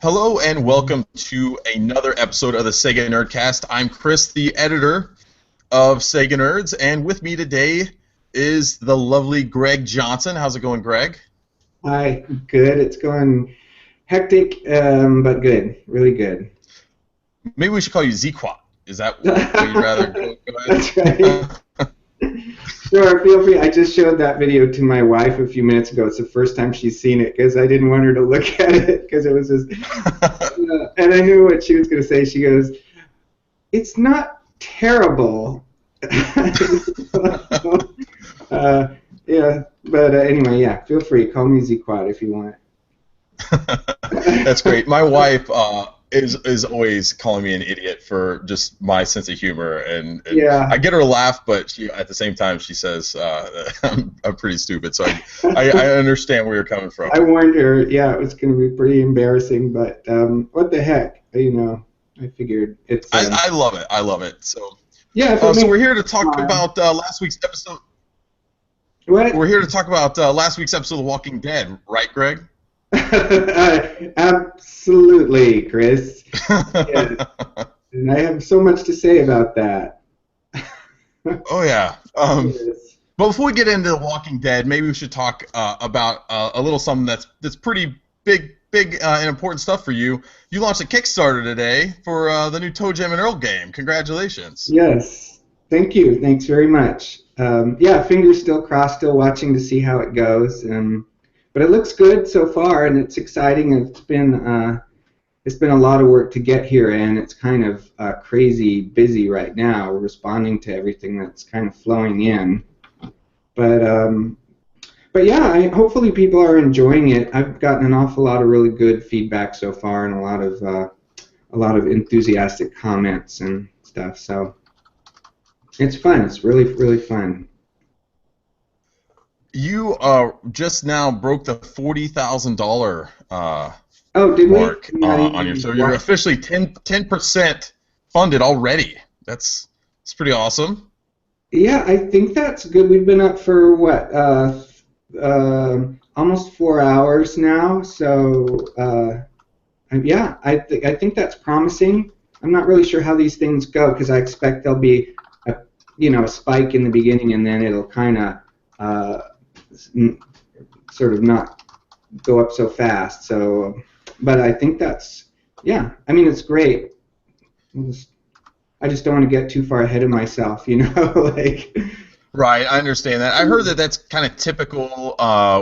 Hello and welcome to another episode of the SEGA Nerdcast. I'm Chris, the editor of SEGA Nerds, and with me today is the lovely Greg Johnson. How's it going, Greg? Hi, good. It's going hectic, but good. Really good. Maybe we should call you Zequat. Is that what you'd rather go That's ahead? right. Sure, feel free. I just showed that video to my wife a few minutes ago. It's the first time she's seen it because I didn't want her to look at it because it was just. And I knew what she was going to say. She goes, "It's not terrible." Yeah, but anyway, yeah. Feel free. Call me Z-Quad if you want. That's great. My wife is always calling me an idiot for just my sense of humor, and Yeah. I get her to laugh, but she, at the same time, she says I'm pretty stupid. So I understand where you're coming from. I warned her. Yeah, it was going to be pretty embarrassing, but what the heck? I figured it's. I love it. I love it. So Yeah. so we're here to talk about last week's episode. What? We're here to talk about last week's episode of The Walking Dead, right, Greg? Absolutely, Chris. Yes. And I have so much to say about that. Oh yeah. Yes. But before we get into The Walking Dead, maybe we should talk about a little something that's pretty big and important stuff for you. You launched a Kickstarter today for the new ToeJam Earl game. Congratulations. Yes. Thank you. Thanks very much. Yeah, fingers still crossed. Still watching to see how it goes. But it looks good so far, and it's exciting. It's been a lot of work to get here, and it's kind of crazy busy right now. We're responding to everything that's kind of flowing in. But yeah, hopefully people are enjoying it. I've gotten an awful lot of really good feedback so far, and a lot of enthusiastic comments and stuff. So it's fun. It's really fun. You just now broke the $40,000 Oh, did mark we? on your, so you're officially 10% funded already. That's pretty awesome. Yeah, I think that's good. We've been up for what, almost 4 hours now. So yeah, I think that's promising. I'm not really sure how these things go because I expect there'll be a spike in the beginning and then it'll kind of sort of not go up so fast. So, but I think that's, yeah. I mean, it's great. I just don't want to get too far ahead of myself, like. Right, I understand that. I heard that that's kind of typical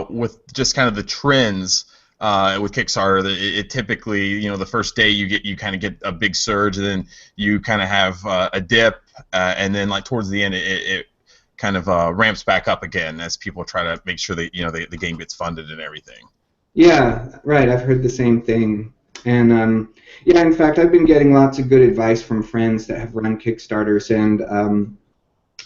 with just kind of the trends with Kickstarter. That it typically, the first day you kind of get a big surge, and then you kind of have a dip, and then like towards the end it kind of ramps back up again as people try to make sure that the game gets funded and everything. Yeah, right. I've heard the same thing. And yeah, in fact, I've been getting lots of good advice from friends that have run Kickstarters, and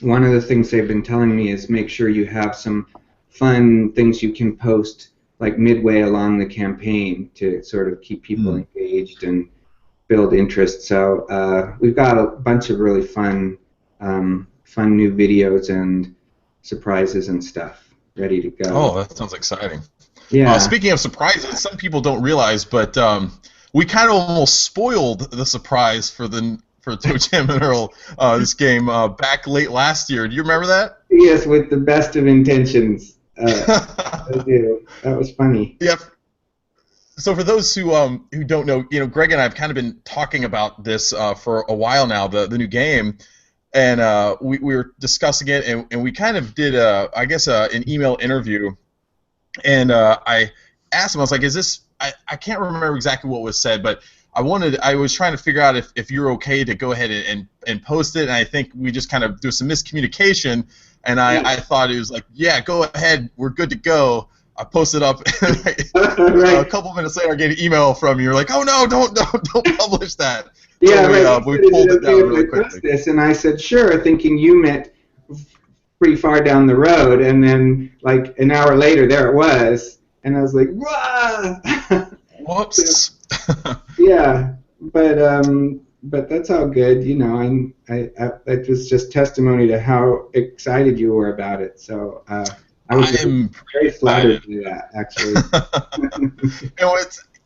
one of the things they've been telling me is make sure you have some fun things you can post like midway along the campaign to sort of keep people engaged and build interest. So we've got a bunch of really fun new videos and surprises and stuff ready to go. Oh, that sounds exciting. Yeah. Speaking of surprises, some people don't realize, but we kind of almost spoiled the surprise for ToeJam Earl, this game back late last year. Do you remember that? Yes, with the best of intentions. I do. That was funny. Yep. So for those who don't know, Greg and I have kind of been talking about this for a while now, the new game, and we were discussing it, and we kind of did an email interview, and I asked him, I was like, is this? I can't remember exactly what was said, but I was trying to figure out if you're okay to go ahead and post it, and I think we just kind of do some miscommunication, and I thought it was like, yeah, go ahead, we're good to go. I posted up, and Right. a couple minutes later I get an email from you. You're like, oh no, don't publish that. Yeah, So right. we pulled it down really quickly. This, and I said, sure, thinking you meant pretty far down the road, and then like an hour later, there it was, and I was like, "Whoa!" Whoops. Yeah, but that's all good, that was just testimony to how excited you were about it. So I was very flattered by that, actually.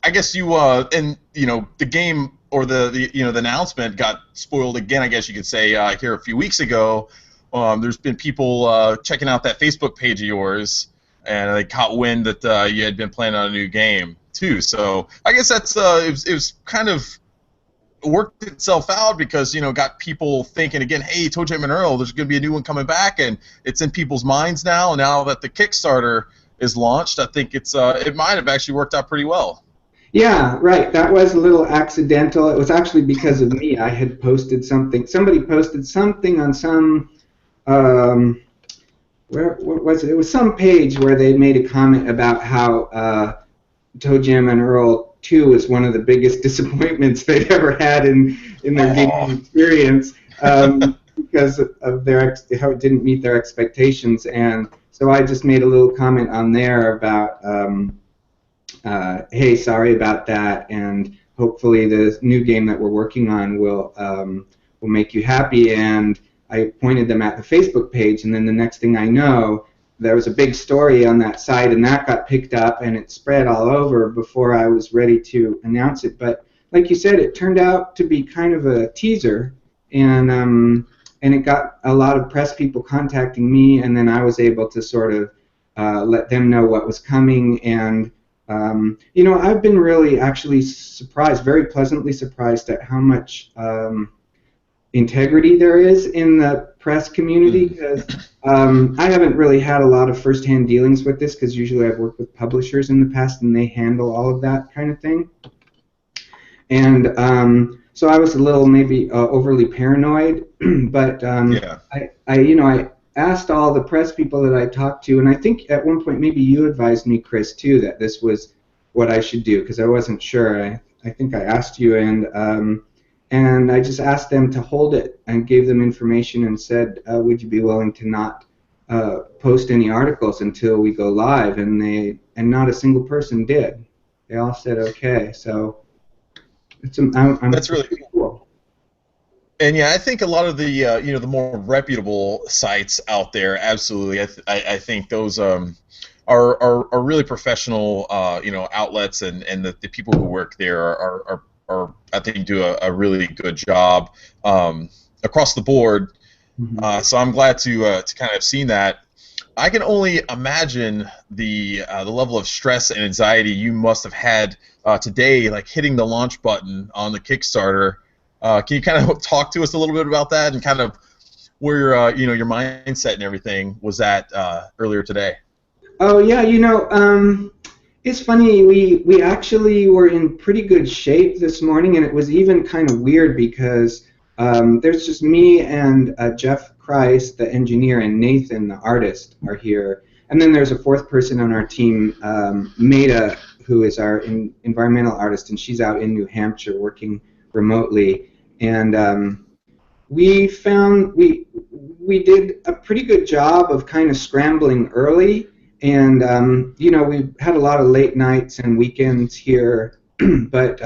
I guess you and the game or the announcement got spoiled again. I guess you could say here a few weeks ago. There's been people checking out that Facebook page of yours, and they caught wind that you had been playing on a new game too. So I guess that's it was kind of worked itself out because got people thinking again. Hey, ToeJam and Earl, there's going to be a new one coming back, and it's in people's minds now. And now that the Kickstarter is launched, I think it might have actually worked out pretty well. Yeah, right. That was a little accidental. It was actually because of me. I had posted something. Somebody posted something on some where what was it? It was some page where they made a comment about how ToeJam and Earl 2 is one of the biggest disappointments they'd ever had in their gaming experience because of how it didn't meet their expectations. And so I just made a little comment on there about, hey, sorry about that, and hopefully the new game that we're working on will make you happy. And I pointed them at the Facebook page, and then the next thing I know, there was a big story on that site, and that got picked up, and it spread all over before I was ready to announce it. But like you said, it turned out to be kind of a teaser, and it got a lot of press people contacting me, and then I was able to sort of let them know what was coming. And I've been really actually surprised, very pleasantly surprised at how much integrity there is in the press community, because I haven't really had a lot of first-hand dealings with this, because usually I've worked with publishers in the past and they handle all of that kind of thing. And so I was a little maybe overly paranoid, but Yeah. I asked all the press people that I talked to, and I think at one point maybe you advised me, Chris, too, that this was what I should do, because I wasn't sure. I think I asked you, and I just asked them to hold it and gave them information and said, would you be willing to not post any articles until we go live? And not a single person did. They all said okay. So That's really cool. And yeah, I think a lot of the the more reputable sites out there, absolutely. I think those are really professional outlets, and the people who work there are I think do a really good job across the board. Mm-hmm. So I'm glad to kind of have seen that. I can only imagine the level of stress and anxiety you must have had today, like hitting the launch button on the Kickstarter. Can you kind of talk to us a little bit about that and kind of where your mindset and everything was at earlier today? Oh yeah, it's funny. We actually were in pretty good shape this morning, and it was even kind of weird because there's just me and Jeff Kreis, the engineer, and Nathan, the artist, are here. And then there's a fourth person on our team, Maida, who is our environmental artist, and she's out in New Hampshire working remotely. And we found we did a pretty good job of kind of scrambling early. And we had a lot of late nights and weekends here, but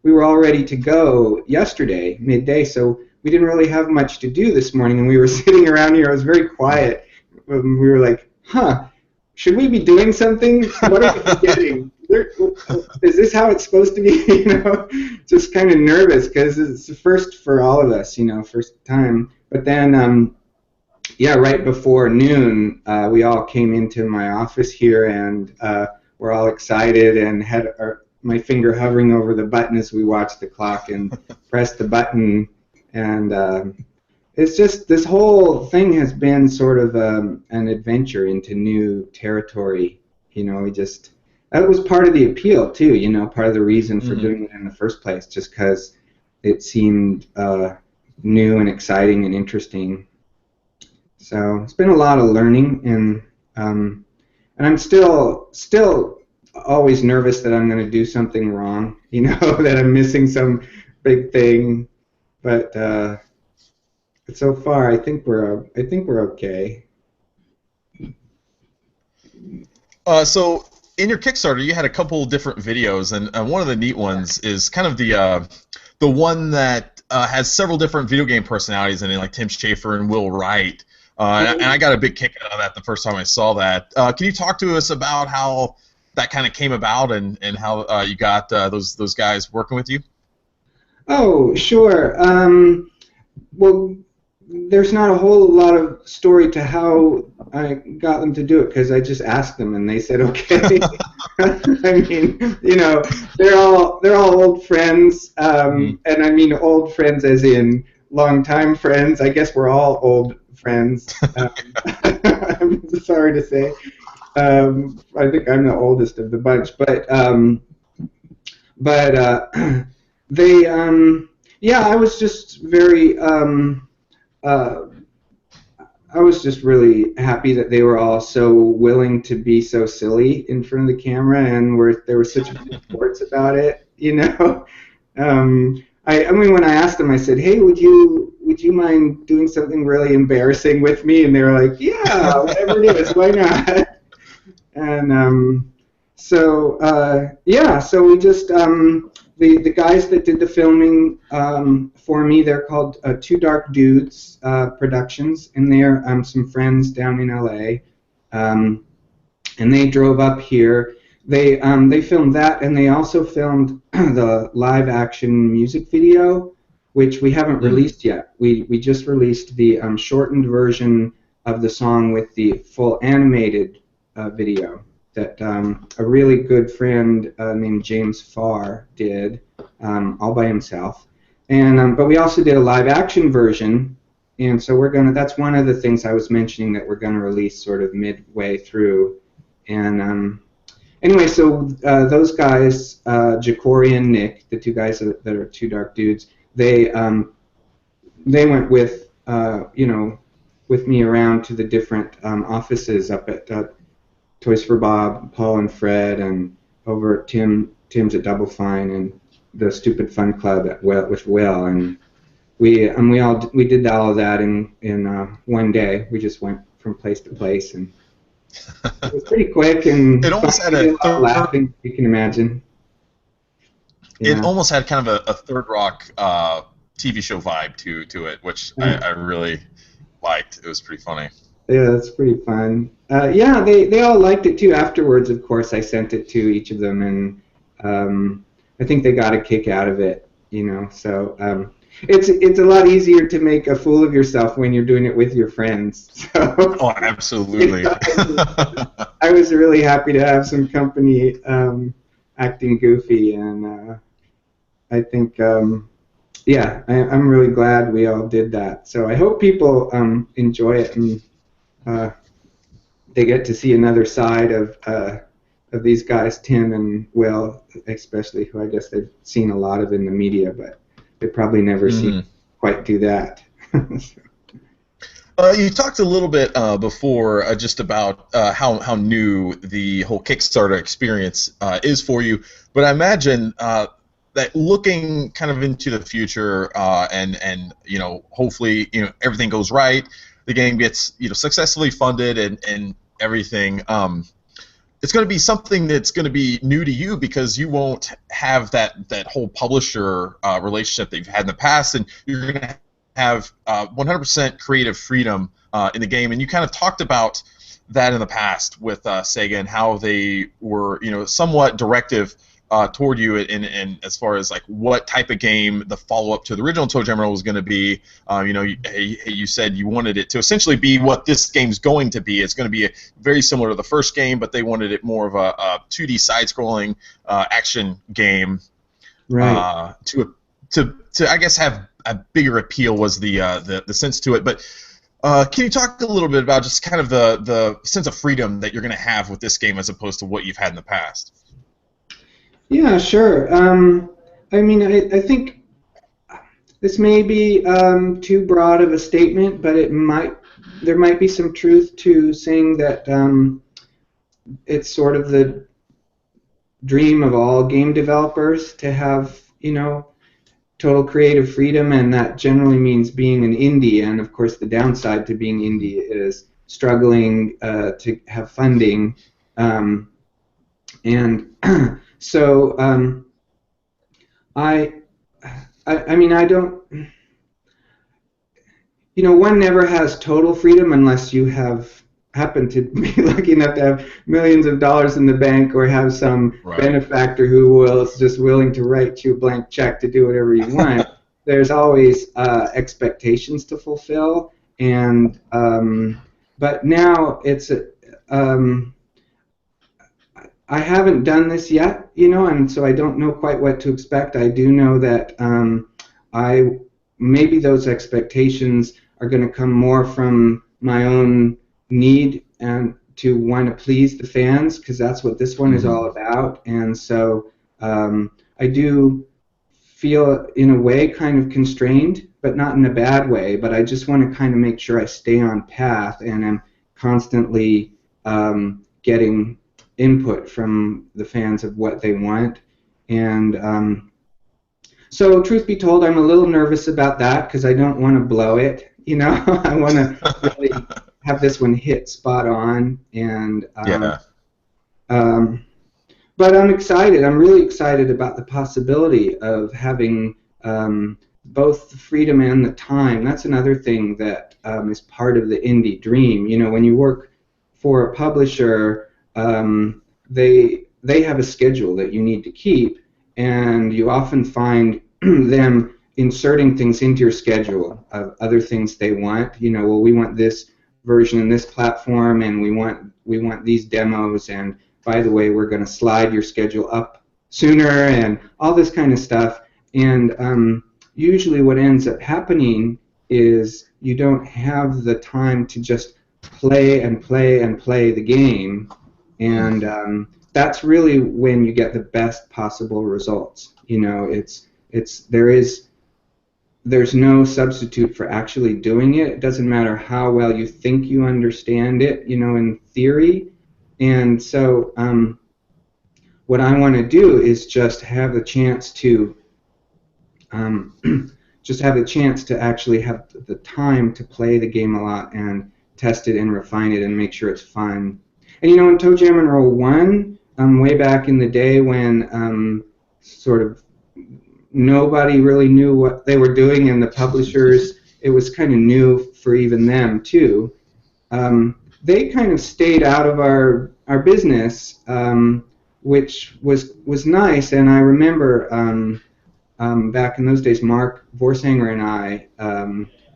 we were all ready to go yesterday, midday, so we didn't really have much to do this morning, and we were sitting around here. It was very quiet. We were like, should we be doing something? What are we forgetting? Is this how it's supposed to be? Just kind of nervous, because it's the first for all of us, first time. But then, right before noon, we all came into my office here, and we're all excited and had my finger hovering over the button as we watched the clock and pressed the button. And it's just, this whole thing has been sort of an adventure into new territory. That was part of the appeal too, part of the reason for doing it in the first place, just because it seemed new and exciting and interesting. So it's been a lot of learning, and I'm still always nervous that I'm going to do something wrong, that I'm missing some big thing. But so far, I think we're okay. So in your Kickstarter, you had a couple different videos, and one of the neat ones is kind of the one that has several different video game personalities in it, like Tim Schafer and Will Wright. And I got a big kick out of that the first time I saw that. Can you talk to us about how that kind of came about, and how you got those guys working with you? Oh, sure. Well, there's not a whole lot of story to how I got them to do it because I just asked them and they said okay. I mean, they're all old friends, Mhm. and I mean old friends as in longtime friends. I guess we're all old friends. I'm sorry to say. I think I'm the oldest of the bunch, but they yeah, I was just very uh, I was just really happy that they were all so willing to be so silly in front of the camera and there were such good sports about it, you know. I mean, when I asked them, I said, "Hey, would you mind doing something really embarrassing with me?" And they were like, "Yeah, whatever it is, why not?" And yeah, so we just the guys that did the filming for me, they're called Two Dark Dudes Productions, and they're some friends down in LA, and they drove up here. They filmed that, and they also filmed the live action music video, which we haven't Mm. released yet. We just released the shortened version of the song with the full animated video that a really good friend named James Farr did all by himself. And but we also did a live action version, and so that's one of the things I was mentioning that we're gonna release sort of midway through. And anyway, so those guys, Jacory and Nick, the two guys that are Two Dark Dudes, they went with with me around to the different offices up at Toys for Bob, Paul and Fred, and over at Tim's at Double Fine, and the Stupid Fun Club with Will, and we did all of that in one day. We just went from place to place, and it was pretty quick and It fun. almost had We a did a lot of third. laughing, you can imagine. It Yeah. almost had kind of a Third Rock TV show vibe to it, which I really liked. It was pretty funny. Yeah, that's pretty fun. Yeah, they all liked it too. Afterwards, of course, I sent it to each of them, and I think they got a kick out of it. So it's a lot easier to make a fool of yourself when you're doing it with your friends. So Oh, absolutely. I was really happy to have some company acting goofy, and I think yeah, I'm really glad we all did that. So I hope people enjoy it and. Uh, they get to see another side of these guys, Tim and Will, especially, who I guess they've seen a lot of in the media, but they probably never seen Mhm. quite do that. You talked a little bit before just about how new the whole Kickstarter experience is for you, but I imagine that looking kind of into the future and hopefully everything goes right, the game gets successfully funded and everything. It's going to be something that's going to be new to you because you won't have that whole publisher relationship that you've had in the past, and you're going to have 100% creative freedom in the game. And you kind of talked about that in the past with SEGA and how they were, somewhat directive toward you in as far as like what type of game the follow-up to the original ToeJam Earl was going to be. You said you wanted it to essentially be what this game's going to be. It's going to be very similar to the first game, but they wanted it more of a 2D side-scrolling action game Right. to I guess have a bigger appeal was the sense to it. But can you talk a little bit about just kind of the sense of freedom that you're going to have with this game as opposed to what you've had in the past? Yeah, sure. I mean, I think this may be too broad of a statement, but there might be some truth to saying that it's sort of the dream of all game developers to have, total creative freedom, and that generally means being an indie. And of course, the downside to being indie is struggling to have funding. And so I, I mean, I don't. One never has total freedom unless you have happen to be lucky enough to have millions of dollars in the bank, or have some benefactor who is just willing to write you a blank check to do whatever you want. There's always expectations to fulfill, and but now it's I haven't done this yet, and so I don't know quite what to expect. I do know that maybe those expectations are going to come more from my own need and to want to please the fans, because that's what this one is all about. And so I do feel, in a way, kind of constrained, but not in a bad way. But I just want to kind of make sure I stay on path, and I'm constantly getting input from the fans of what they want. And so, truth be told, I'm a little nervous about that, because I don't want to blow it. I want to really have this one hit spot on. And but I'm excited. I'm really excited about the possibility of having both the freedom and the time. That's another thing that is part of the indie dream. When you work for a publisher, they have a schedule that you need to keep, and you often find them inserting things into your schedule of other things they want. Well, we want this version in this platform, and we want these demos, and by the way, we're going to slide your schedule up sooner, and all this kind of stuff. And usually what ends up happening is you don't have the time to just play and play and play the game, and that's really when you get the best possible results. There's no substitute for actually doing it. It doesn't matter how well you think you understand it, in theory. And so what I want to do is just have the chance to actually have the time to play the game a lot and test it and refine it and make sure it's fun. And in ToeJam Earl 1, way back in the day when sort of nobody really knew what they were doing, and the publishers, it was kind of new for even them too. They kind of stayed out of our business, which was nice. And I remember back in those days, Mark Vorsanger and I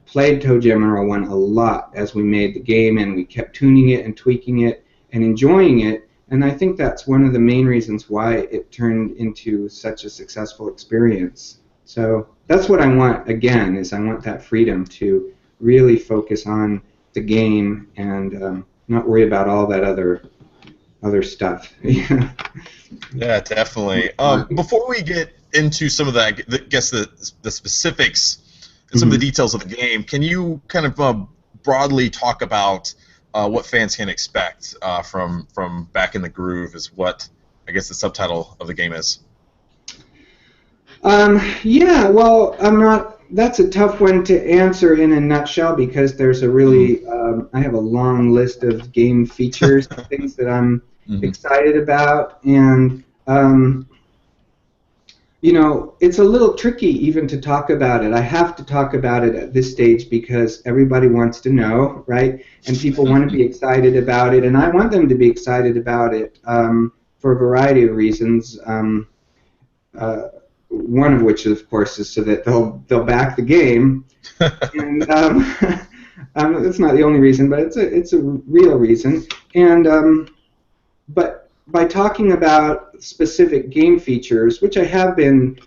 played ToeJam Earl 1 a lot as we made the game, and we kept tuning it and tweaking it and enjoying it. And I think that's one of the main reasons why it turned into such a successful experience. So that's what I want, again, is I want that freedom to really focus on the game and not worry about all that other stuff. Yeah, definitely. Before we get into some of that, I guess the specifics and some of the details of the game, can you kind of broadly talk about what fans can expect from Back in the Groove, is what I guess the subtitle of the game is? Yeah, well, that's a tough one to answer in a nutshell, because there's a really, I have a long list of game features, things that I'm excited about, and it's a little tricky even to talk about it. I have to talk about it at this stage because everybody wants to know, right? And people want to be excited about it, and I want them to be excited about it for a variety of reasons. One of which, of course, is so that they'll back the game, and that's not the only reason, but it's a real reason. And but by talking about specific game features, which I have been,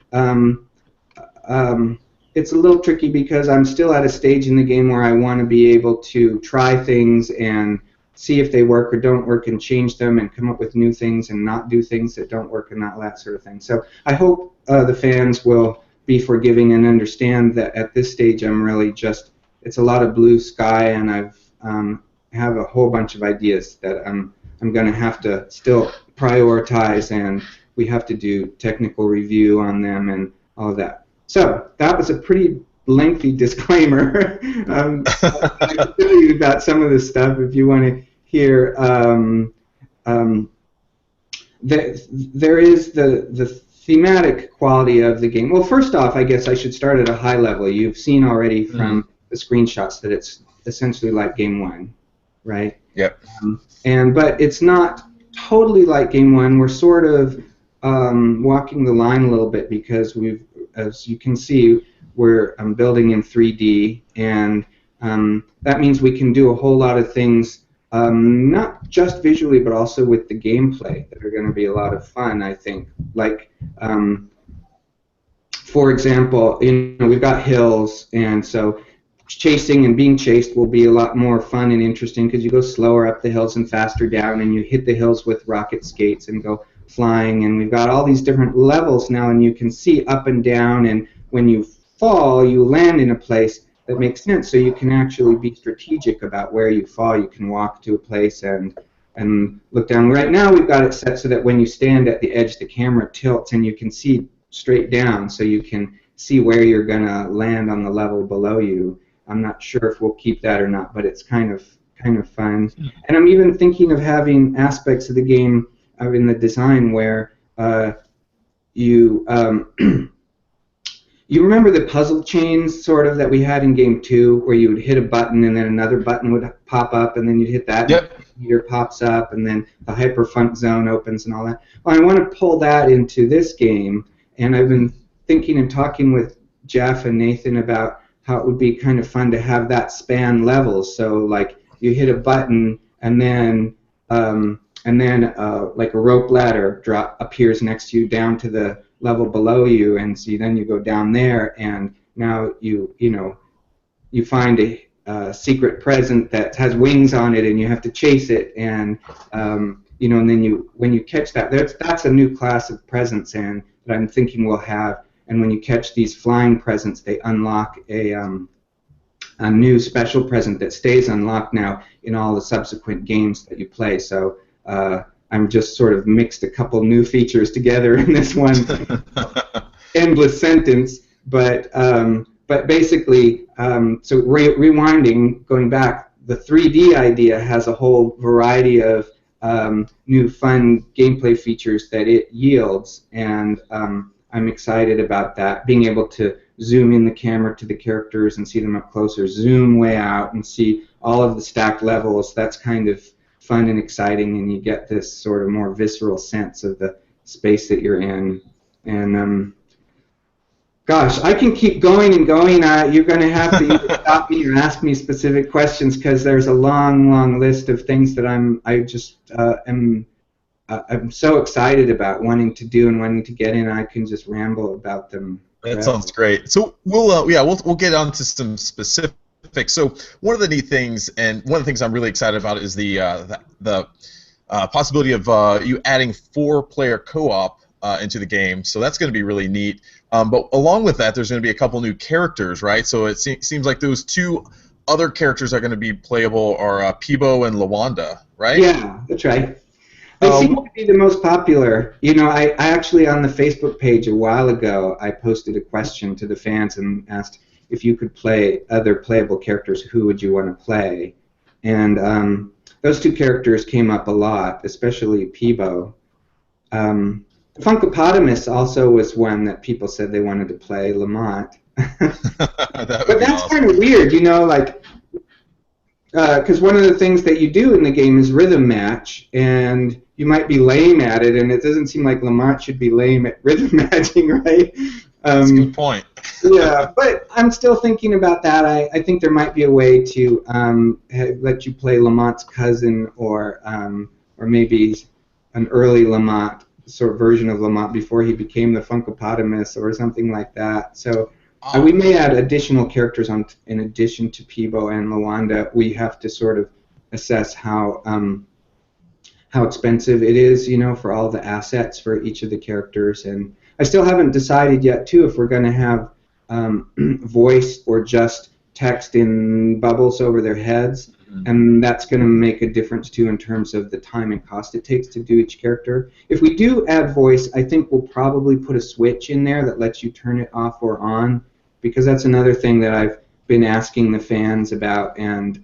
it's a little tricky because I'm still at a stage in the game where I want to be able to try things and see if they work or don't work and change them and come up with new things and not do things that don't work and all that sort of thing. So I hope the fans will be forgiving and understand that at this stage I'm really just, it's a lot of blue sky, and I've have a whole bunch of ideas that I'm going to have to still prioritize, and we have to do technical review on them and all of that. So that was a pretty lengthy disclaimer. I can tell you about some of this stuff if you want to hear. There is the thematic quality of the game. Well, first off, I guess I should start at a high level. You've seen already from the screenshots that it's essentially like Game 1, right? Yep. But it's not totally like Game 1. We're sort of walking the line a little bit because as you can see, we're building in 3D, and that means we can do a whole lot of things, not just visually, but also with the gameplay that are going to be a lot of fun, I think. Like, for example, we've got hills, and so chasing and being chased will be a lot more fun and interesting because you go slower up the hills and faster down, and you hit the hills with rocket skates and go flying, and we've got all these different levels now, and you can see up and down, and when you fall, you land in a place that makes sense, so you can actually be strategic about where you fall. You can walk to a place and look down. Right now we've got it set so that when you stand at the edge, the camera tilts and you can see straight down, so you can see where you're going to land on the level below you. I'm not sure if we'll keep that or not, but it's kind of fun. And I'm even thinking of having aspects of the game in the design where you you remember the puzzle chains sort of that we had in Game 2, where you would hit a button and then another button would pop up, and then you'd hit that, Yep. and the meter pops up, and then the hyperfunk zone opens and all that. Well, I want to pull that into this game, and I've been thinking and talking with Jeff and Nathan about how it would be kind of fun to have that span levels. So like you hit a button, and then like a rope ladder appears next to you down to the level below you, and so then you go down there, and now you find a secret present that has wings on it, and you have to chase it, and and then when you catch that, that's a new class of presents, and that I'm thinking we'll have. And when you catch these flying presents, they unlock a new special present that stays unlocked now in all the subsequent games that you play. So I'm just sort of mixed a couple new features together in this one endless sentence. But basically, so rewinding, going back, the 3D idea has a whole variety of new fun gameplay features that it yields, and I'm excited about that. Being able to zoom in the camera to the characters and see them up closer, zoom way out and see all of the stacked levels, that's kind of fun and exciting, and you get this sort of more visceral sense of the space that you're in. And gosh, I can keep going and going. You're going to have to either stop me or ask me specific questions, because there's a long, long list of things that I'm so excited about wanting to do and wanting to get in. I can just ramble about them. That sounds great. So we'll get on to some specifics. So one of the neat things, and one of the things I'm really excited about, is the possibility of you adding 4-player co-op into the game. So that's going to be really neat. But along with that, there's going to be a couple new characters, right? So it seems like those 2 other characters are going to be playable are Peebo and Lawanda, right? Yeah, that's right. They seem to be the most popular. I actually, on the Facebook page a while ago, I posted a question to the fans and asked if you could play other playable characters, who would you want to play? And those 2 characters came up a lot, especially Peebo. Funkopotamus also was one that people said they wanted to play, Lamont. But that's awesome. Kind of weird, because one of the things that you do in the game is rhythm match, and you might be lame at it, and it doesn't seem like Lamont should be lame at rhythm matching, right? That's a good point. Yeah, but I'm still thinking about that. I think there might be a way to let you play Lamont's cousin, or maybe an early Lamont sort of version of Lamont before he became the Funkopotamus or something like that. So we may add additional characters in addition to Peebo and Lawanda. We have to sort of assess how expensive it is, for all the assets for each of the characters. And I still haven't decided yet, too, if we're going to have voice or just text in bubbles over their heads. And that's going to make a difference, too, in terms of the time and cost it takes to do each character. If we do add voice, I think we'll probably put a switch in there that lets you turn it off or on, because that's another thing that I've been asking the fans about, and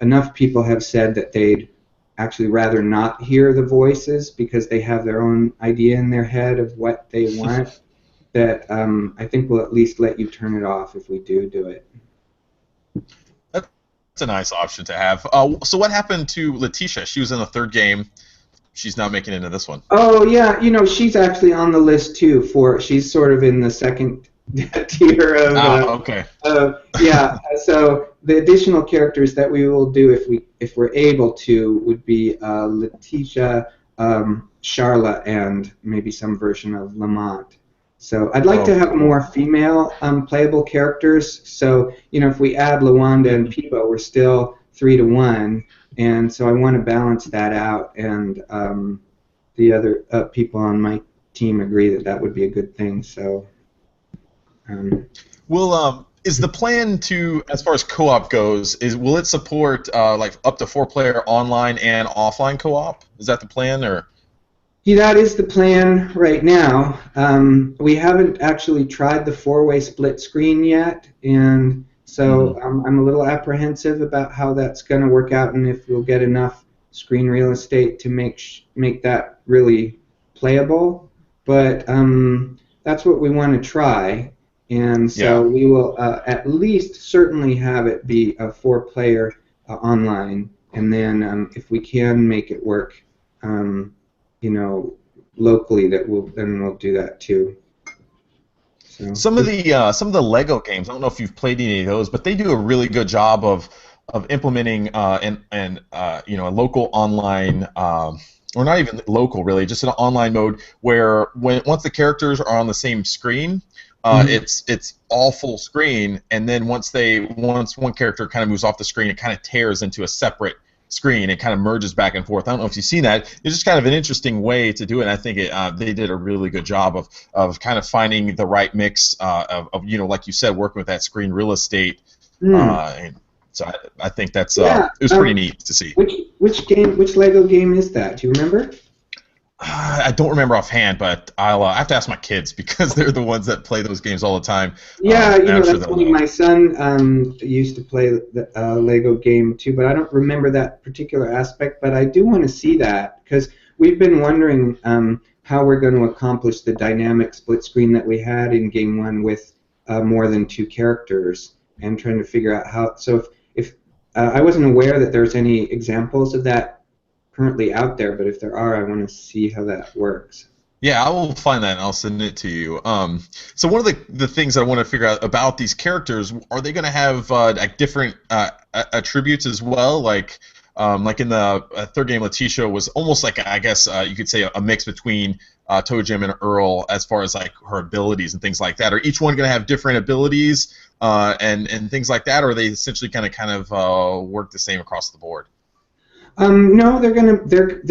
enough people have said that they'd actually rather not hear the voices because they have their own idea in their head of what they want, that I think we'll at least let you turn it off if we do it. a nice option to have. So what happened to Letitia? She was in the third game. She's not making it into this one. Oh yeah, she's actually on the list too. She's sort of in the second tier of. Okay. Yeah. So the additional characters that we will do if we're able to would be Letitia, Charla, and maybe some version of Lamont. So I'd like to have more female playable characters. So if we add Lawanda and Peebo, we're still 3-1. And so I want to balance that out, and the other people on my team agree that would be a good thing. So, is the plan to, as far as co-op goes, will it support like up to 4-player online and offline co-op? Is that the plan, or? Yeah, that is the plan right now. We haven't actually tried the 4-way split screen yet, and so I'm a little apprehensive about how that's going to work out, and if we'll get enough screen real estate to make that really playable. But that's what we want to try, and so we will at least certainly have it be a 4-player online, and then if we can make it work, locally, then we'll do that too. So. Some of the Lego games, I don't know if you've played any of those, but they do a really good job of implementing a local online, or not even local really, just an online mode where once the characters are on the same screen, it's all full screen, and then once one character kind of moves off the screen, it kind of tears into a separate screen. It kind of merges back and forth. I don't know if you've seen that. It's just kind of an interesting way to do it, and I think they did a really good job of kind of finding the right mix of like you said, working with that screen real estate. And so I think that's it was pretty neat to see. Which Lego game is that? Do you remember? I don't remember offhand, but I'll have to ask my kids because they're the ones that play those games all the time. Yeah, that's funny. My son used to play the Lego game too, but I don't remember that particular aspect. But I do want to see that because we've been wondering how we're going to accomplish the dynamic split screen that we had in Game 1 with more than 2 characters, and trying to figure out how. So if I wasn't aware that there's any examples of that currently out there, but if there are, I want to see how that works. Yeah, I will find that and I'll send it to you. So one of the things I want to figure out about these characters, are they going to have like different attributes as well? Like in the third game, Letitia was almost like, I guess you could say, a mix between ToeJam and Earl as far as like her abilities and things like that. Are each one going to have different abilities and things like that, or are they essentially kind of work the same across the board? No, they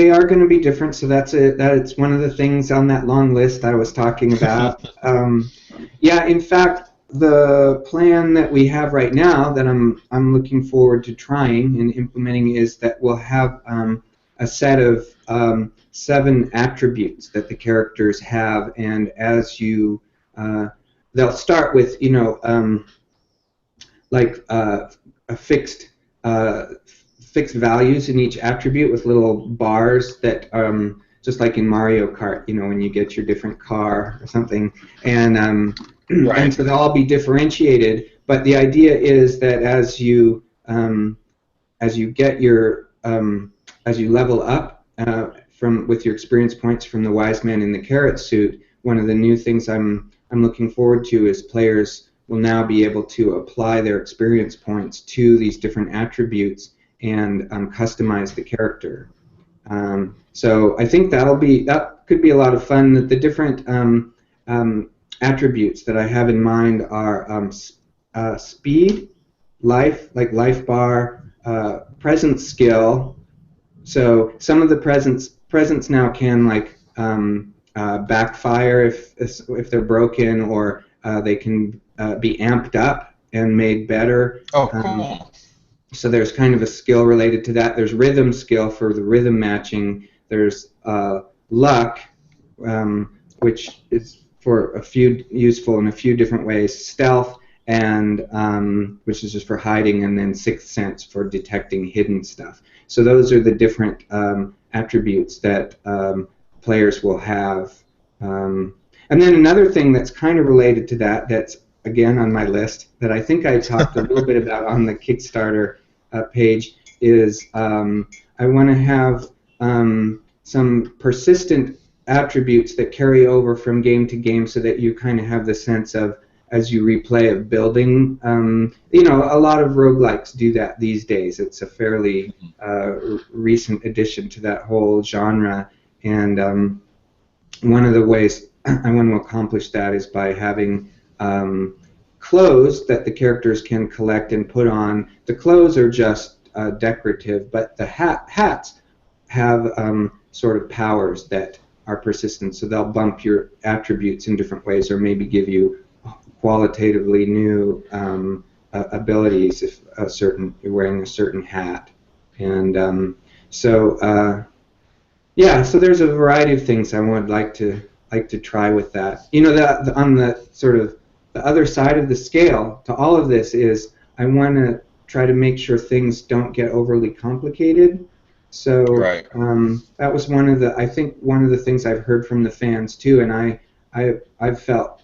are gonna be different. So it's one of the things on that long list I was talking about. Yeah, in fact, the plan that we have right now that I'm looking forward to trying and implementing is that we'll have a set of 7 attributes that the characters have, and as you they'll start with like a fixed values in each attribute with little bars that just like in Mario Kart, when you get your different car or something, and and so they'll all be differentiated. But the idea is that as you get your as you level up with your experience points from the Wise Man in the Carrot Suit, one of the new things I'm looking forward to is players will now be able to apply their experience points to these different attributes and customize the character. So I think that could be a lot of fun. The different attributes that I have in mind are speed, life, like life bar, presence skill. So some of the presents now can like backfire if they're broken, or they can be amped up and made better. Oh, cool. So there's kind of a skill related to that. There's rhythm skill for the rhythm matching. There's luck, which is useful in a few different ways. Stealth, and which is just for hiding, and then Sixth Sense for detecting hidden stuff. So those are the different attributes that players will have. And then another thing that's kind of related to that's again on my list that I think I talked a little bit about on the Kickstarter page is I want to have some persistent attributes that carry over from game to game, so that you kind of have the sense of, as you replay, of building. You know, a lot of roguelikes do that these days. It's a fairly recent addition to that whole genre, and one of the ways I want to accomplish that is by having clothes that the characters can collect and put on. The clothes are just decorative, but the hats have sort of powers that are persistent, so they'll bump your attributes in different ways, or maybe give you qualitatively new abilities if you're wearing a certain hat. And yeah, so there's a variety of things I would like to try with that. You know, on the sort of the other side of the scale to all of this is I want to try to make sure things don't get overly complicated. So Right. That was one of the things I've heard from the fans too, and I've felt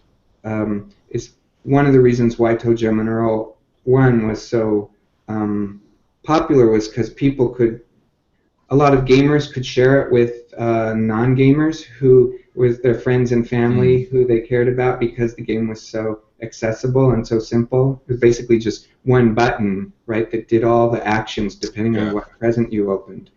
is one of the reasons why ToeJam Earl 1 was so popular, was because a lot of gamers could share it with non-gamers with their friends and family who they cared about, because the game was so accessible and so simple. It was basically just one button, right, that did all the actions depending on what present you opened.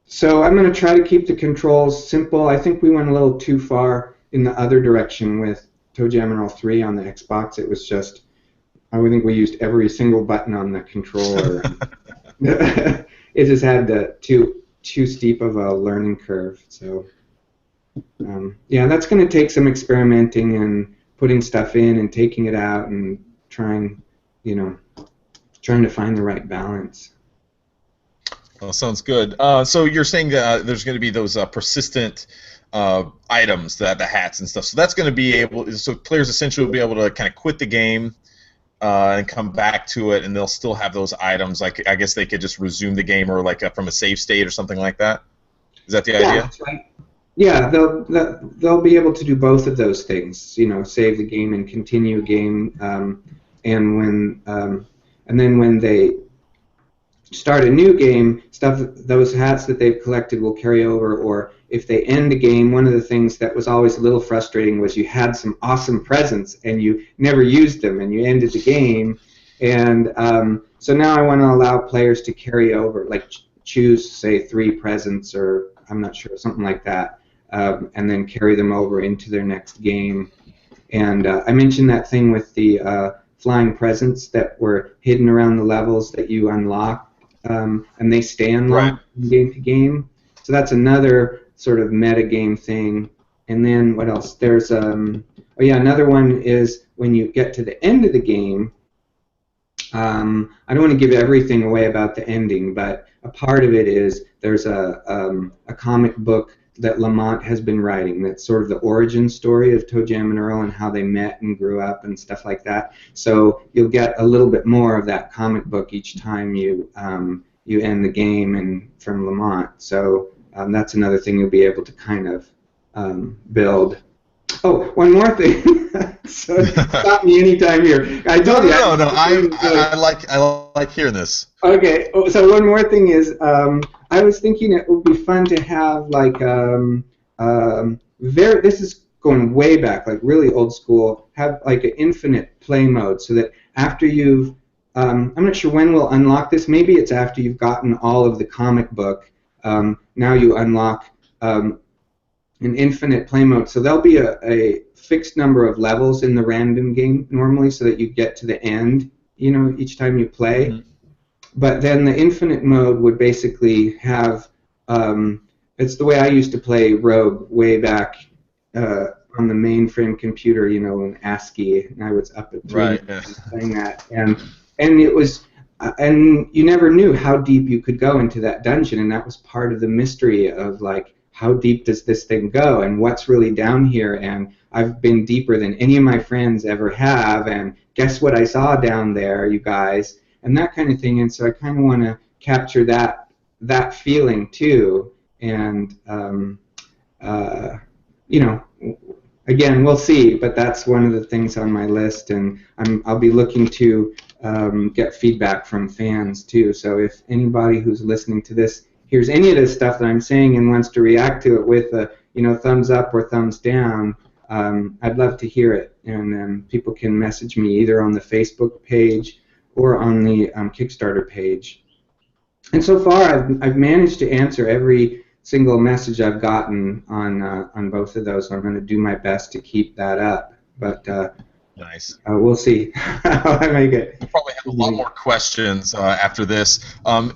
So I'm going to try to keep the controls simple. I think we went a little too far in the other direction with ToeJam Earl 3 on the Xbox. It was just, I would think we used every single button on the controller. It just had too steep of a learning curve. So yeah, that's going to take some experimenting and putting stuff in and taking it out and trying to find the right balance. Well, sounds good. So you're saying that there's going to be those persistent items, the hats and stuff. So that's going to be so players essentially will be able to kind of quit the game and come back to it, and they'll still have those items. Like, I guess they could just resume the game, or like from a save state or something like that. Is that the idea? That's right. Yeah, they'll be able to do both of those things. You know, save the game and continue a game, and then when they start a new game, those hats that they've collected will carry over. Or if they end a game, one of the things that was always a little frustrating was you had some awesome presents and you never used them, and you ended the game. And so now I want to allow players to carry over, like choose, say, 3 presents, or I'm not sure, something like that, and then carry them over into their next game. And I mentioned that thing with the flying presents that were hidden around the levels that you unlock, and they stay unlocked from game to game. So that's another sort of meta game thing. And then what else? There's another one is when you get to the end of the game. I don't want to give everything away about the ending, but a part of it is there's a comic book that Lamont has been writing that's sort of the origin story of ToeJam and Earl and how they met and grew up and stuff like that. So you'll get a little bit more of that comic book each time you end the game, and from Lamont. So that's another thing you'll be able to kind of build. Oh, one more thing. So stop me anytime here. I told you. No. I like hearing this. Okay. So one more thing is, I was thinking it would be fun to have like this is going way back, like really old school. Have like an infinite play mode, so that after you've I'm not sure when we'll unlock this. Maybe it's after you've gotten all of the comic book. Now you unlock an infinite play mode. So there'll be a fixed number of levels in the random game normally, so that you get to the end, each time you play. Mm-hmm. But then the infinite mode would basically have, it's the way I used to play Rogue way back on the mainframe computer, in ASCII, and I was up at 3 playing that. And it was, and you never knew how deep you could go into that dungeon, and that was part of the mystery of, like, how deep does this thing go, and what's really down here, and I've been deeper than any of my friends ever have, and guess what I saw down there, you guys, and that kind of thing. And so I kind of want to capture that feeling too, and again, we'll see, but that's one of the things on my list, and I'll be looking to get feedback from fans too. So if anybody who's listening to this hears any of this stuff that I'm saying and wants to react to it with a thumbs up or thumbs down, I'd love to hear it. And people can message me either on the Facebook page or on the Kickstarter page. And so far, I've managed to answer every single message I've gotten on both of those. So I'm going to do my best to keep that up. But nice. We'll see how I make it. We'll probably have a lot more questions after this.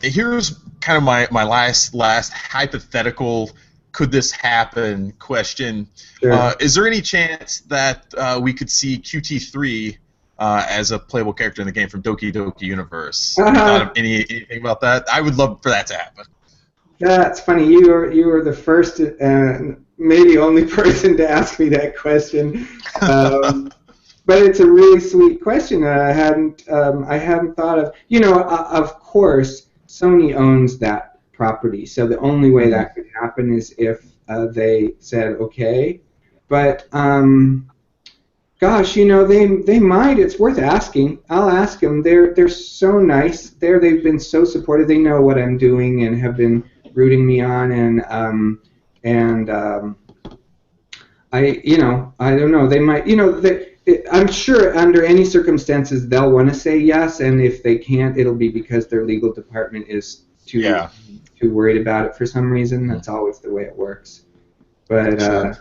Here's kind of my last hypothetical, could this happen question. Sure. Is there any chance that we could see QT3 as a playable character in the game from Doki Doki Universe? Have you thought of anything about that? I would love for that to happen. That's funny. You were the first and maybe only person to ask me that question. But it's a really sweet question that I hadn't thought of. Of course, Sony owns that property, so the only way that could happen is if they said okay. But gosh, they might. It's worth asking. I'll ask them. They're so nice. They've been so supportive. They know what I'm doing and have been rooting me on, and I don't know. They might. I'm sure under any circumstances they'll want to say yes, and if they can't, it'll be because their legal department is too worried about it for some reason. That's always the way it works. But I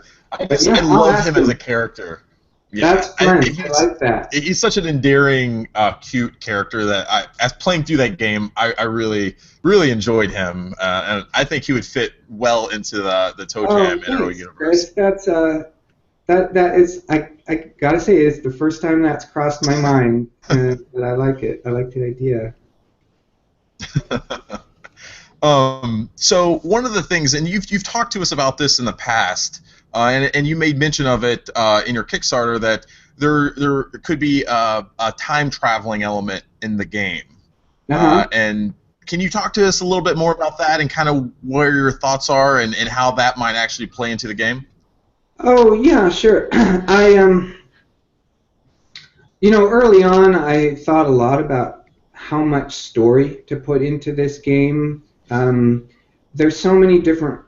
love him as a character. Yeah, that's fun. I like that. He's such an endearing, cute character that as playing through that game, I really, really enjoyed him, and I think he would fit well into the ToeJam Earl universe. Chris, that is, I gotta say, it's the first time that's crossed my mind, but I like it. I like the idea. So one of the things, and you've talked to us about this in the past, and you made mention of it in your Kickstarter, that there could be a time traveling element in the game. And can you talk to us a little bit more about that and kind of where your thoughts are and how that might actually play into the game? Oh yeah, sure. Early on, I thought a lot about how much story to put into this game. There's so many different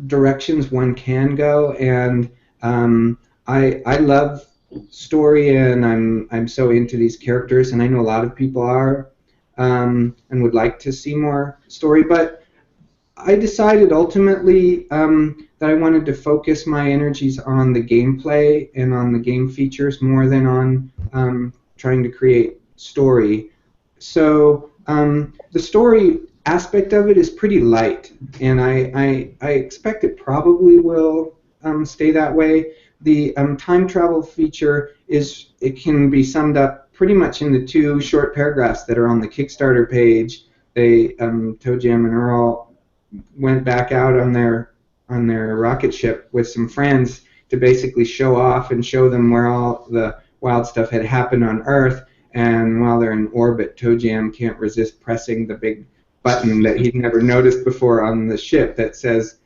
directions one can go, and I love story, and I'm so into these characters, and I know a lot of people are, and would like to see more story. But I decided ultimately that I wanted to focus my energies on the gameplay and on the game features more than on trying to create story. So the story aspect of it is pretty light, and I expect it probably will stay that way. The time travel feature can be summed up pretty much in the two short paragraphs that are on the Kickstarter page. ToeJam and Earl went back out on their rocket ship with some friends to basically show off and show them where all the wild stuff had happened on Earth. And while they're in orbit, ToeJam can't resist pressing the big button that he'd never noticed before on the ship that says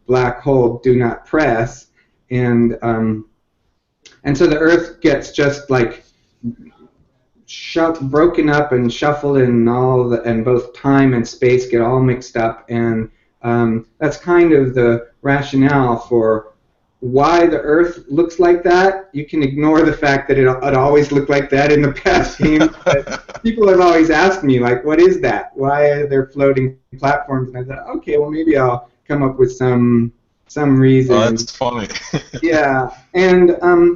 black hole, do not press. And so the Earth gets just like broken up and shuffled, and both time and space get all mixed up, and that's kind of the rationale for why the Earth looks like that. You can ignore the fact that it always looked like that in the past games, but people have always asked me, like, what is that? Why are there floating platforms? And I thought, okay, well, maybe I'll come up with some reason. Oh, that's funny. Yeah, and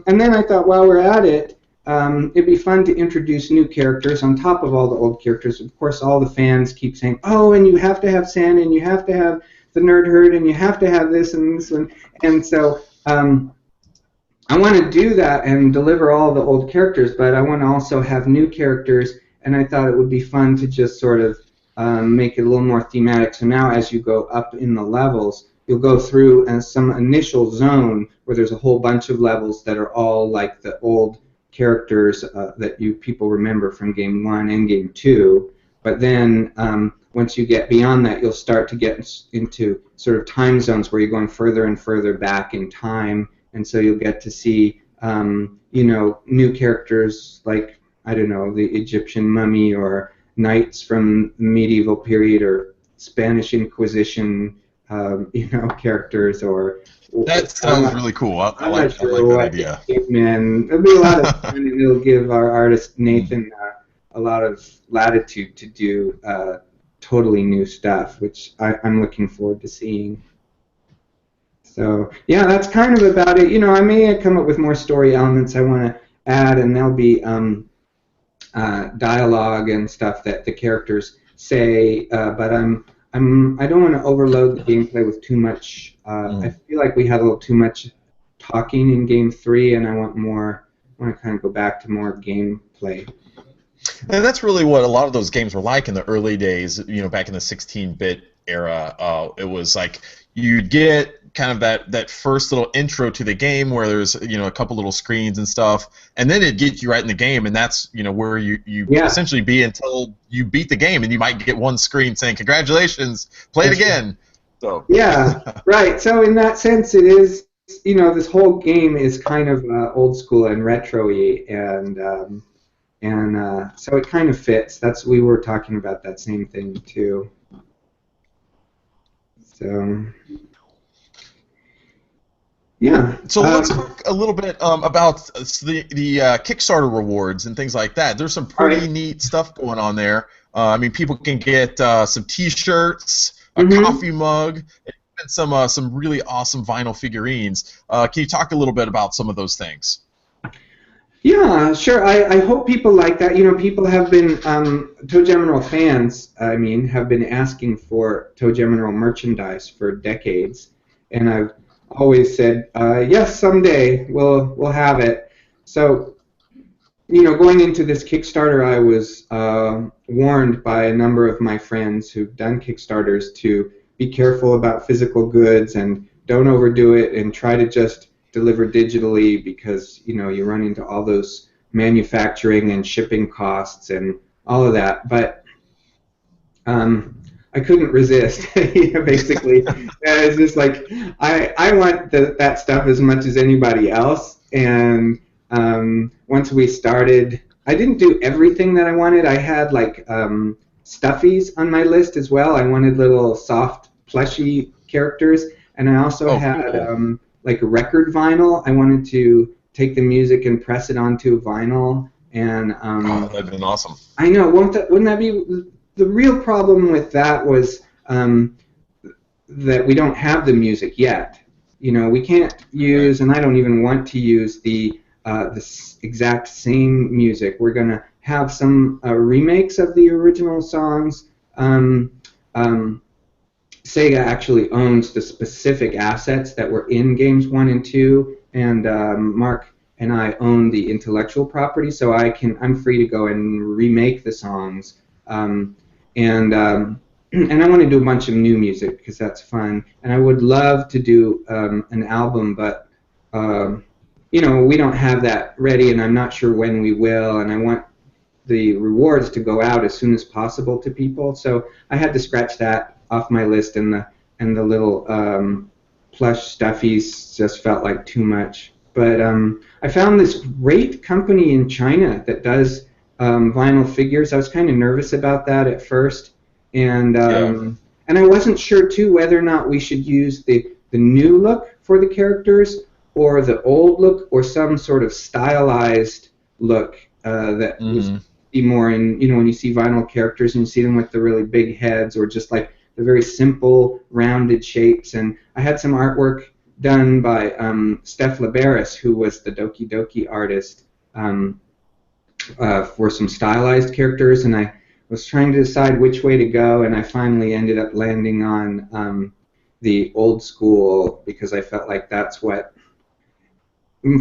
then I thought, while we're at it, it'd be fun to introduce new characters on top of all the old characters. Of course, all the fans keep saying, oh, and you have to have Santa, and you have to have the Nerd Herd, and you have to have this and this one. And so I want to do that and deliver all the old characters, but I want to also have new characters, and I thought it would be fun to just sort of make it a little more thematic. So now as you go up in the levels, you'll go through some initial zone where there's a whole bunch of levels that are all like the old characters that people remember from Game 1 and Game 2. But then once you get beyond that, you'll start to get into sort of time zones where you're going further and further back in time, and so you'll get to see new characters like I don't know, the Egyptian mummy or knights from the medieval period or Spanish Inquisition, characters, or That I'm sounds not, really cool. I'm not I like sure that what idea. caveman. It'll be a lot of fun, and it'll give our artist Nathan a lot of latitude to do totally new stuff, which I'm looking forward to seeing. So yeah, that's kind of about it. I may come up with more story elements I want to add, and there'll be dialogue and stuff that the characters say. But I don't want to overload the gameplay with too much. I Mm. feel like we had a little too much talking in game 3, and I want more. I want to kind of go back to more gameplay. And that's really what a lot of those games were like in the early days, back in the 16-bit era. It was like you'd get kind of that first little intro to the game where there's, a couple little screens and stuff, and then it'd get you right in the game, and that's, where you Yeah, essentially be until you beat the game, and you might get one screen saying, congratulations, play it that's right. again. So, Yeah, right. So in that sense, it is. This whole game is kind of old school and retro-y, and so it kind of fits. We were talking about that same thing too. So yeah, so let's talk a little bit about the Kickstarter rewards and things like that. There's some all pretty right. neat stuff going on there. I mean, people can get some T-shirts, a Mm-hmm. coffee mug, and even some really awesome vinyl figurines. Can you talk a little bit about some of those things? Yeah, sure. I hope people like that. People have been ToeJam Earl fans. I mean, have been asking for ToeJam Earl merchandise for decades, and I've always said yes, someday we'll have it. So going into this Kickstarter, I was warned by a number of my friends who've done Kickstarters to be careful about physical goods and don't overdo it and try to just deliver digitally because you run into all those manufacturing and shipping costs and all of that. But I couldn't resist. Basically, it's just like I want that stuff as much as anybody else. And once we started, I didn't do everything that I wanted. I had like stuffies on my list as well. I wanted little soft, plushy characters, and I also Oh, had cool. like a record vinyl. I wanted to take the music and press it onto vinyl. And Oh, that'd been awesome. I know, wouldn't that be the real problem with that was that we don't have the music yet. We can't Right. use, and I don't even want to use the exact same music. We're gonna have some remakes of the original songs. Um, um, SEGA actually owns the specific assets that were in games 1 and 2, and Mark and I own the intellectual property, so I'm free to go and remake the songs. Um, and and I want to do a bunch of new music because that's fun. And I would love to do an album, but we don't have that ready, and I'm not sure when we will. And I want the rewards to go out as soon as possible to people. So I had to scratch that off my list, and the little plush stuffies just felt like too much. But I found this great company in China that does vinyl figures. I was kind of nervous about that at first, and Yeah. and I wasn't sure too whether or not we should use the new look for the characters or the old look or some sort of stylized look that was Hmm. be more in when you see vinyl characters and you see them with the really big heads or just like the very simple rounded shapes. And I had some artwork done by Steph Laberis, who was the Doki Doki artist, for some stylized characters, and I was trying to decide which way to go, and I finally ended up landing on the old school because I felt like that's what,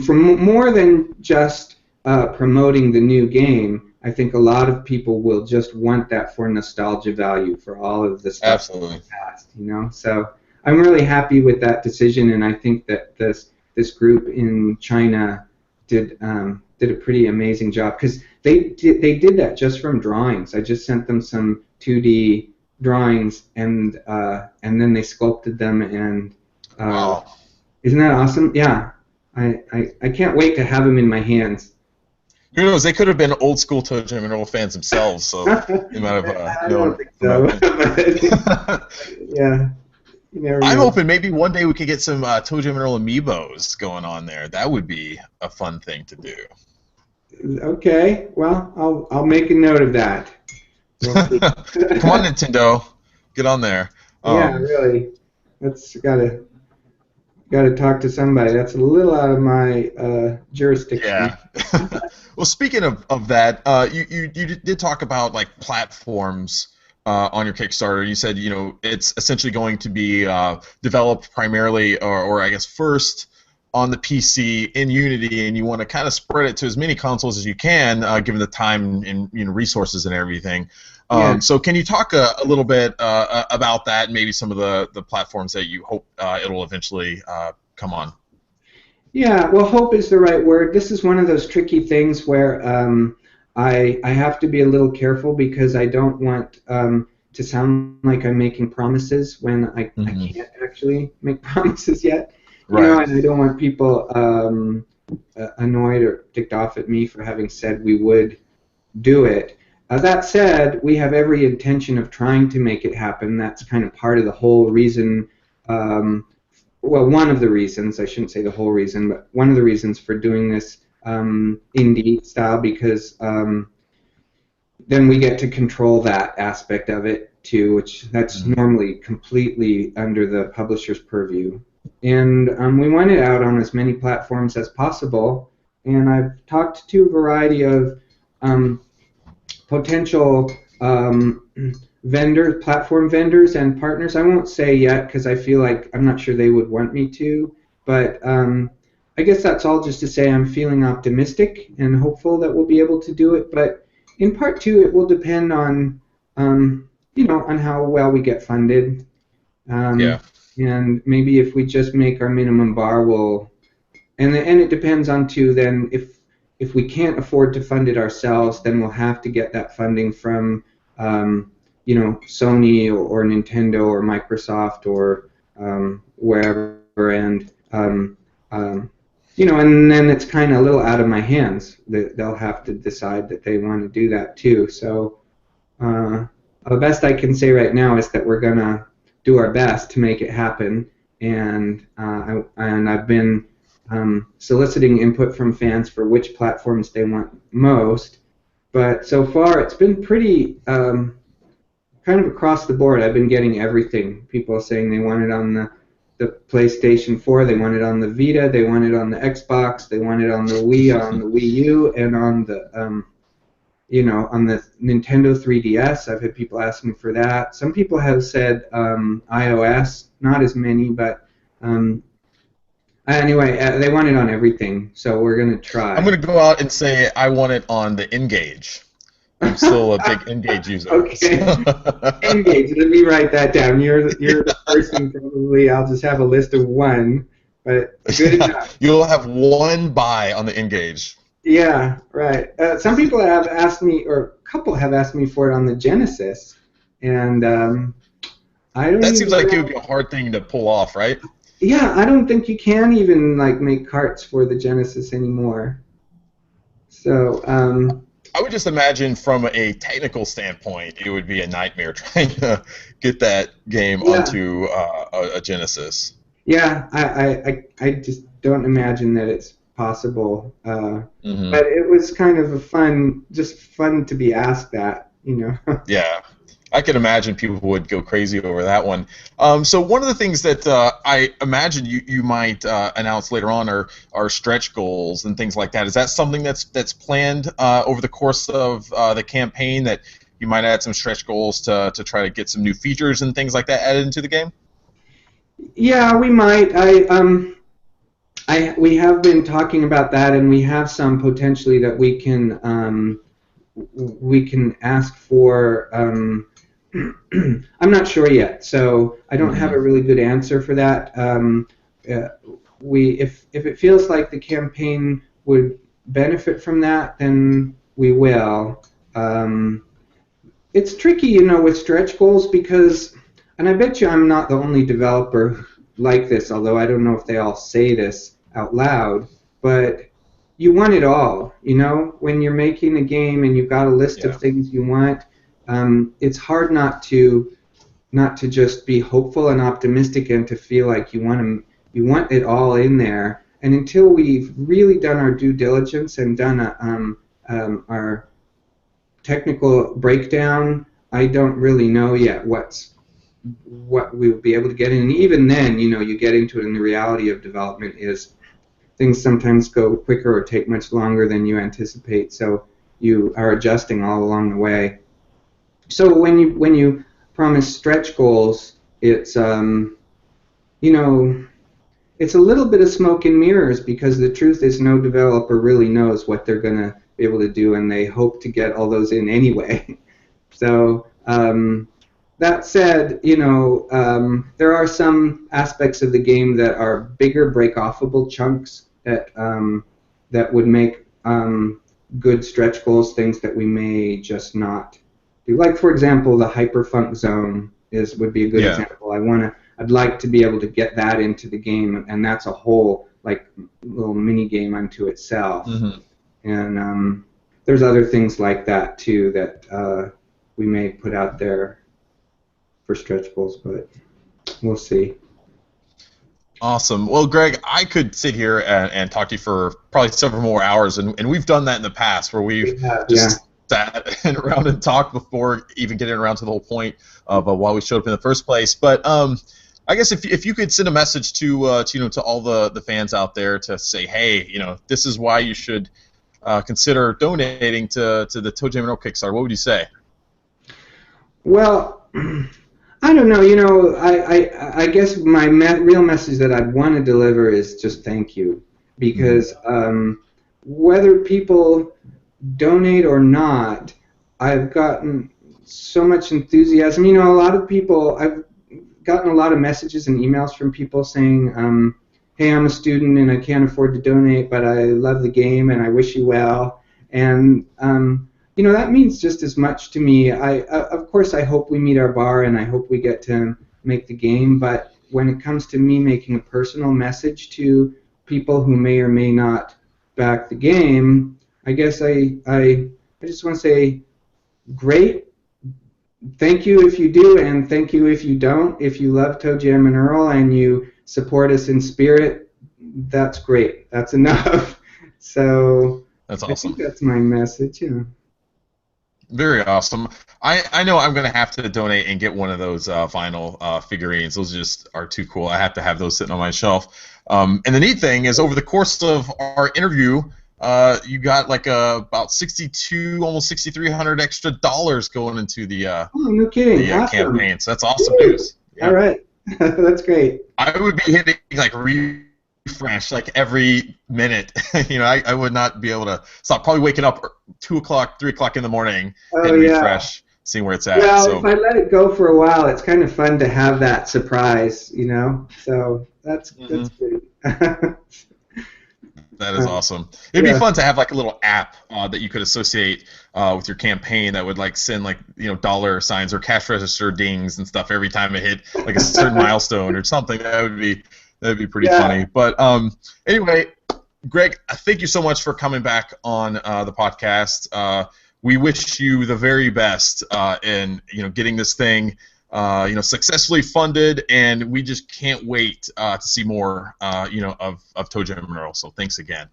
from more than just promoting the new game, I think a lot of people will just want that for nostalgia value for all of the stuff from Absolutely. the past. So I'm really happy with that decision, and I think that this group in China did a pretty amazing job because they did that just from drawings. I just sent them some 2D drawings, and then they sculpted them, and uh, Wow. isn't that awesome? Yeah, I can't wait to have them in my hands. Who knows? They could have been old school ToeJam Earl fans themselves, so they might have I don't known think so. about it. But, yeah, you never I'm know. hoping maybe one day we could get some ToeJam Earl amiibos going on there. That would be a fun thing to do. Okay, well, I'll make a note of that. We'll see. Come on, Nintendo, get on there. Yeah, really. That's gotta talk to somebody. That's a little out of my jurisdiction. Yeah. Well, speaking of that, you did talk about like platforms on your Kickstarter. You said it's essentially going to be developed primarily, or I guess first on the PC in Unity, and you want to kind of spread it to as many consoles as you can, given the time and resources and everything. Yeah. So can you talk a little bit about that, and maybe some of the platforms that you hope it'll eventually come on? Yeah, well, hope is the right word. This is one of those tricky things where I have to be a little careful because I don't want to sound like I'm making promises when I can't actually make promises yet. Right. And I don't want people annoyed or ticked off at me for having said we would do it. That said, we have every intention of trying to make it happen. That's kind of part of the whole reason. Well, one of the reasons, I shouldn't say the whole reason, but one of the reasons for doing this indie style, because then we get to control that aspect of it too, which that's normally completely under the publisher's purview. And we want it out on as many platforms as possible. And I've talked to a variety of potential platform vendors and partners. I won't say yet because I feel like I'm not sure they would want me to, but I guess that's all just to say I'm feeling optimistic and hopeful that we'll be able to do it. But in part two, it will depend on on how well we get funded. Yeah. And maybe if we just make our minimum bar, and it depends on too. Then if we can't afford to fund it ourselves, then we'll have to get that funding from Sony or Nintendo or Microsoft or wherever, and and then it's kind of a little out of my hands. They'll have to decide that they want to do that too. So the best I can say right now is that we're gonna do our best to make it happen, and I've been soliciting input from fans for which platforms they want most. But so far, it's been pretty kind of across the board. I've been getting everything. People are saying they want it on the PlayStation 4, they want it on the Vita, they want it on the Xbox, they want it on the Wii, on the Wii U, and on the on the Nintendo 3DS. I've had people ask me for that. Some people have said iOS, not as many, but anyway, they want it on everything. So we're gonna try. I'm going to go out and say I want it on the N-Gage. I'm still a big N-Gage user. Okay. N-Gage. Let me write that down. You're the person probably. I'll just have a list of one, but good enough. You'll have one buy on the N-Gage. Yeah, right. Some people have asked me, or a couple have asked me for it on the Genesis, and I don't. That seems like it would be a hard thing to pull off, right? Yeah, I don't think you can even make carts for the Genesis anymore. So. I would just imagine from a technical standpoint, it would be a nightmare trying to get that game onto a Genesis. Yeah, I just don't imagine that it's possible. But it was kind of fun to be asked that, Yeah. I could imagine people would go crazy over that one. So one of the things that I imagine you might announce later on are stretch goals and things like that. Is that something that's planned over the course of the campaign, that you might add some stretch goals to try to get some new features and things like that added into the game? Yeah, we might. We have been talking about that, and we have some potentially that we can ask for. I'm not sure yet, so I don't have a really good answer for that. If it feels like the campaign would benefit from that, then we will. It's tricky, with stretch goals because, and I bet you I'm not the only developer like this, although I don't know if they all say this out loud, but you want it all. You know, when you're making a game and you've got a list of things you want, it's hard not to just be hopeful and optimistic and to feel like you want it all in there. And until we've really done our due diligence and done our technical breakdown, I don't really know yet what we'll be able to get in. And even then, you know, you get into it, and the reality of development is things sometimes go quicker or take much longer than you anticipate. So you are adjusting all along the way. So when you promise stretch goals, it's you know, it's a little bit of smoke and mirrors, because the truth is no developer really knows what they're going to be able to do, and they hope to get all those in anyway. So that said, you know, there are some aspects of the game that are bigger break-offable chunks that would make good stretch goals, things that we may just not do. Like, for example, the hyperfunk zone would be a good example. I'd like to be able to get that into the game, and that's a whole like little mini game unto itself. And there's other things like that too that we may put out there for stretch goals, but we'll see. Awesome. Well, Greg, I could sit here and talk to you for probably several more hours, and we've done that in the past where we've sat around and talked before even getting around to the whole point of why we showed up in the first place. But I guess if you could send a message to all the fans out there to say, hey, you know, this is why you should consider donating to the ToeJam Earl Kickstarter, what would you say? Well, I don't know. You know, I guess my real message that I'd want to deliver is just thank you, because whether people donate or not, I've gotten so much enthusiasm. You know, a lot of people, I've gotten a lot of messages and emails from people saying, hey, I'm a student and I can't afford to donate, but I love the game and I wish you well. And you know, that means just as much to me. Of course, I hope we meet our bar and I hope we get to make the game, but when it comes to me making a personal message to people who may or may not back the game, I guess I just want to say, great, thank you if you do, and thank you if you don't. If you love ToeJam and Earl and you support us in spirit, that's great. That's enough. So that's awesome. I think that's my message. Yeah. Very awesome. I know I'm going to have to donate and get one of those vinyl figurines. Those just are too cool. I have to have those sitting on my shelf. And the neat thing is, over the course of our interview, you got like about almost $6,300 extra going into the oh, no kidding. the awesome. campaign. So that's awesome news. Yeah. All right. That's great. I would be hitting like refresh like every minute. You know, I would not be able to stop. Probably waking up 2 o'clock, 3 o'clock in the morning and refresh, seeing where it's at. Well, so if I let it go for a while, it's kind of fun to have that surprise, you know. So that's good. That is awesome. It'd be fun to have like a little app that you could associate with your campaign that would like send like, you know, dollar signs or cash register dings and stuff every time it hit like a certain milestone or something. That'd be pretty funny. But anyway, Greg, thank you so much for coming back on the podcast. We wish you the very best in, you know, getting this thing you know, successfully funded, and we just can't wait to see more, you know, of ToeJam and Earl. So thanks again.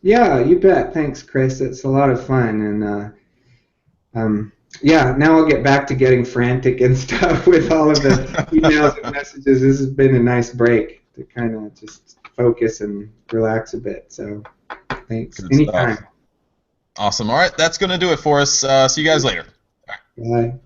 Yeah, you bet. Thanks, Chris. It's a lot of fun, and yeah, now I'll get back to getting frantic and stuff with all of the emails and messages. This has been a nice break to kind of just focus and relax a bit. So thanks. Good Anytime. Stuff. Awesome. All right, that's going to do it for us. See you guys later. Bye.